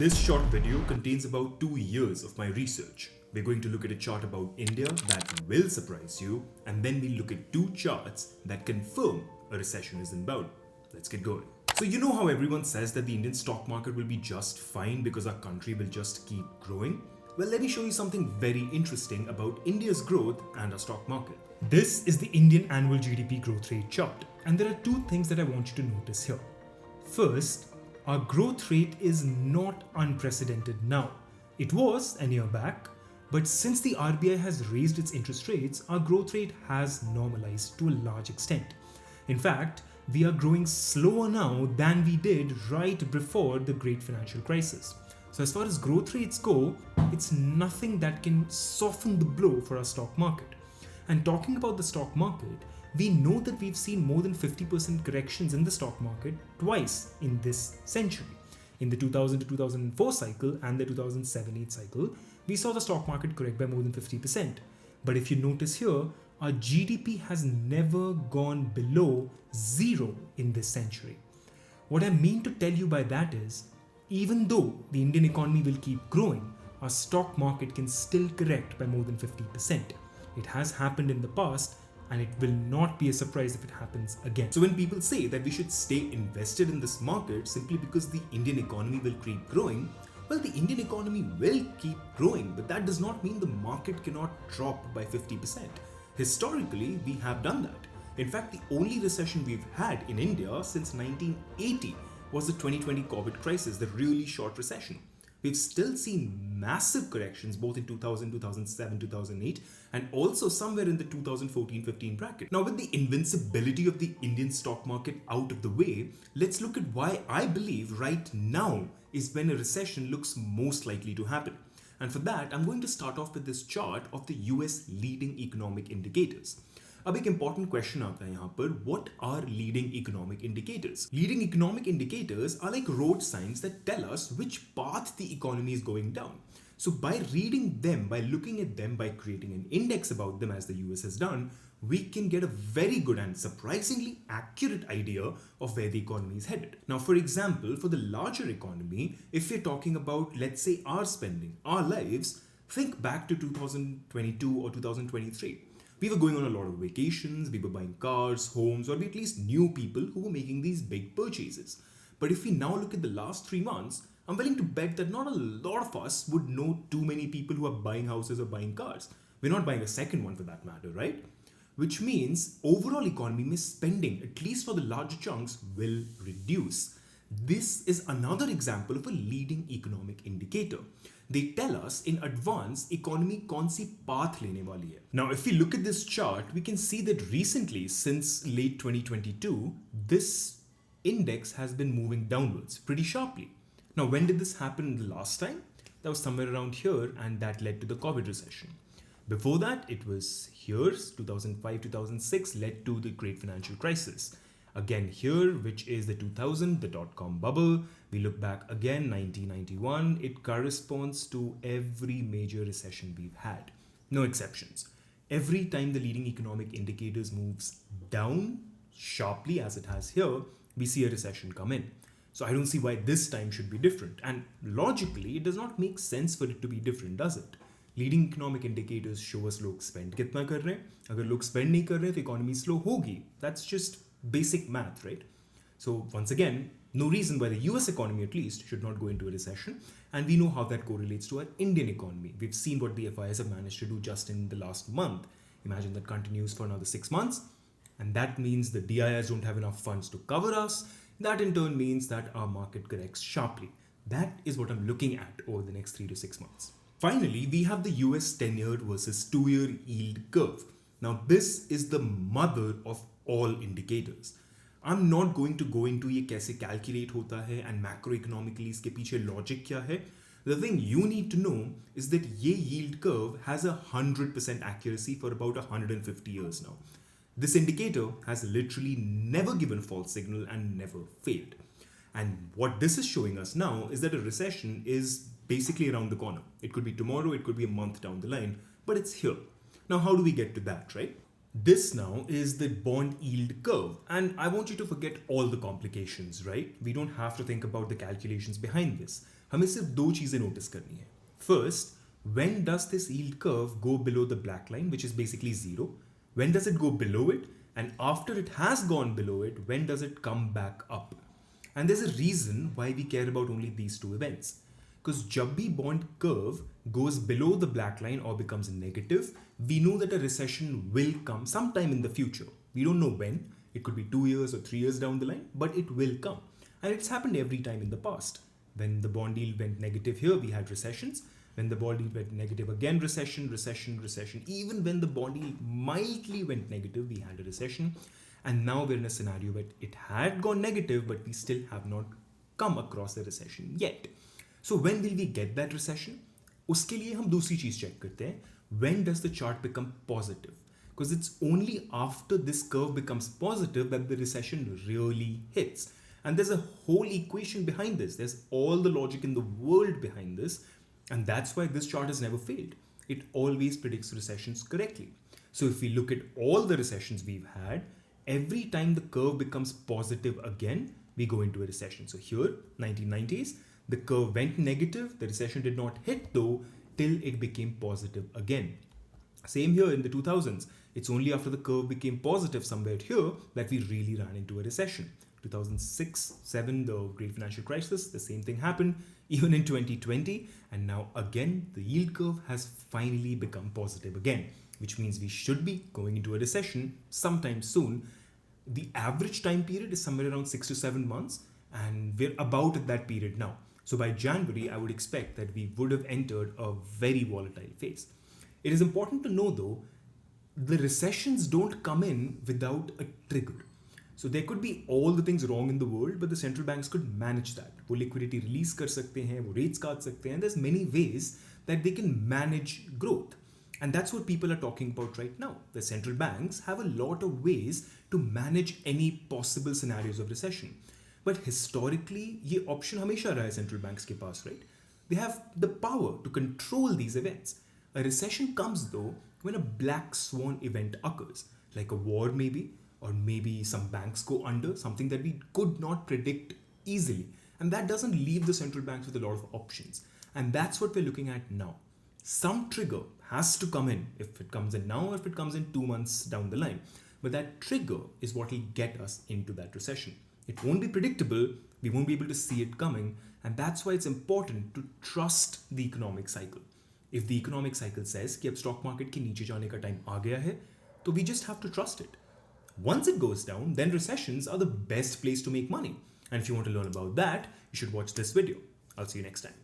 This short video contains about 2 years of my research. We're going to look at a chart about India that will surprise you, and then we'll look at 2 charts that confirm a recession is inbound. Let's get going. So you know how everyone says that the Indian stock market will be just fine because our country will just keep growing? Well, let me show you something very interesting about India's growth and our stock market. This is the Indian annual GDP growth rate chart, and there are 2 things that I want you to notice here. First, our growth rate is not unprecedented now. It was a year back, but since the RBI has raised its interest rates, our growth rate has normalized to a large extent. In fact, we are growing slower now than we did right before the great financial crisis. So as far as growth rates go, it's nothing that can soften the blow for our stock market. And talking about the stock market, we know that we've seen more than 50% corrections in the stock market twice in this century. In the 2000 to 2004 cycle and the 2007-8 cycle, we saw the stock market correct by more than 50%. But if you notice here, our GDP has never gone below zero in this century. What I mean to tell you by that is, even though the Indian economy will keep growing, our stock market can still correct by more than 50%. It has happened in the past, and it will not be a surprise if it happens again. So when people say that we should stay invested in this market simply because the Indian economy will keep growing, well, the Indian economy will keep growing, but that does not mean the market cannot drop by 50%. Historically, we have done that. In fact, the only recession we've had in India since 1980 was the 2020 COVID crisis, the really short recession. We've still seen massive corrections both in 2000, 2007, 2008 and also somewhere in the 2014-15 bracket. Now with the invincibility of the Indian stock market out of the way, let's look at why I believe right now is when a recession looks most likely to happen. And for that, I'm going to start off with this chart of the US leading economic indicators. अब एक important question आता है यहाँ पर, what are leading economic indicators? Leading economic indicators are like road signs that tell us which path the economy is going down. So by reading them, by looking at them, by creating an index about them as the US has done, we can get a very good and surprisingly accurate idea of where the economy is headed. Now, for example, for the larger economy, if we're talking about, let's say, our spending, our lives, think back to 2022 or 2023. We were going on a lot of vacations, we were buying cars, homes, or we at least knew people who were making these big purchases. But if we now look at the last 3 months, I'm willing to bet that not a lot of us would know too many people who are buying houses or buying cars. We're not buying a second one for that matter, right? Which means overall economy spending, at least for the larger chunks, will reduce. This is another example of a leading economic indicator. They tell us in advance economy कौन सी path लेने वाली है. Now, if we look at this chart, we can see that recently, since late 2022, this index has been moving downwards pretty sharply. Now, when did this happen the last time? That was somewhere around here, and that led to the COVID recession. Before that, it was here, 2005-2006, led to the great financial crisis. Again here, which is the 2000, the dot-com bubble. We look back again, 1991. It corresponds to every major recession we've had. No exceptions. Every time the leading economic indicators moves down sharply as it has here, we see a recession come in. So I don't see why this time should be different. And logically, it does not make sense for it to be different, does it? Leading economic indicators show us लोग spend कितना कर रहे हैं. अगर लोग spend नहीं कर रहे हैं तो economy slow होगी. That's just basic math, right? So once again, no reason why the US economy at least should not go into a recession, and we know how that correlates to our Indian economy. We've seen what the FIs have managed to do just in the last month. Imagine that continues for another 6 months, and that means the DIIs don't have enough funds to cover us. That in turn means that our market corrects sharply. That is what I'm looking at over the next 3 to 6 months. Finally, we have the US 10-year versus 2-year yield curve. Now, this is the mother of all indicators. I'm not going to go into ये कैसे calculate होता है and macroeconomically इसके पीछे logic क्या है. The thing you need to know is that ये yield curve has 100% accuracy for about 150 years now. This indicator has literally never given false signal and never failed. And what this is showing us now is that a recession is basically around the corner. It could be tomorrow, it could be a month down the line, but it's here. Now, how do we get to that, right? This now is the bond yield curve, and I want you to forget all the complications, right? We don't have to think about the calculations behind this. हमें सिर्फ दो चीजें notice करनी है. First, when does this yield curve go below the black line, which is basically zero? When does it go below it? And after it has gone below it, when does it come back up? And there's a reason why we care about only these two events. Because जब भी bond curve goes below the black line or becomes negative, we know that a recession will come sometime in the future. We don't know when. It could be 2 years or 3 years down the line, but it will come. And it's happened every time in the past. When the bond yield went negative here, we had recessions. When the bond yield went negative again, recession, recession, recession. Even when the bond yield mildly went negative, we had a recession. And now we're in a scenario where it had gone negative, but we still have not come across a recession yet. So when will we get that recession? उसके लिए हम दूसरी चीज check करते हैं. When does the chart become positive? Because it's only after this curve becomes positive that the recession really hits. And there's a whole equation behind this. There's all the logic in the world behind this. And that's why this chart has never failed. It always predicts recessions correctly. So if we look at all the recessions we've had, every time the curve becomes positive again, we go into a recession. So here, 1990s, the curve went negative. The recession did not hit though till it became positive again. Same here in the 2000s. It's only after the curve became positive somewhere here that we really ran into a recession. 2006-7, the great financial crisis, the same thing happened. Even in 2020, and now again, the yield curve has finally become positive again, which means we should be going into a recession sometime soon. The average time period is somewhere around 6 to 7 months, and we're about at that period now. So by January, I would expect that we would have entered a very volatile phase. It is important to know though, the recessions don't come in without a trigger. So there could be all the things wrong in the world, but the central banks could manage that. वो liquidity release कर सकते हैं, वो rates काट सकते हैं. There's many ways that they can manage growth. And that's what people are talking about right now. The central banks have a lot of ways to manage any possible scenarios of recession. But historically, ये option हमेशा रहा है central banks के पास, right? They have the power to control these events. A recession comes though when a black swan event occurs, like a war maybe, or maybe some banks go under, something that we could not predict easily. And that doesn't leave the central banks with a lot of options. And that's what we're looking at now. Some trigger has to come in, if it comes in now or if it comes in 2 months down the line. But that trigger is what will get us into that recession. It won't be predictable, we won't be able to see it coming, and that's why it's important to trust the economic cycle. If the economic cycle says कि अब stock market के नीचे जाने का time आ गया है, तो we just have to trust it. Once it goes down, then recessions are the best place to make money. And if you want to learn about that, you should watch this video. I'll see you next time.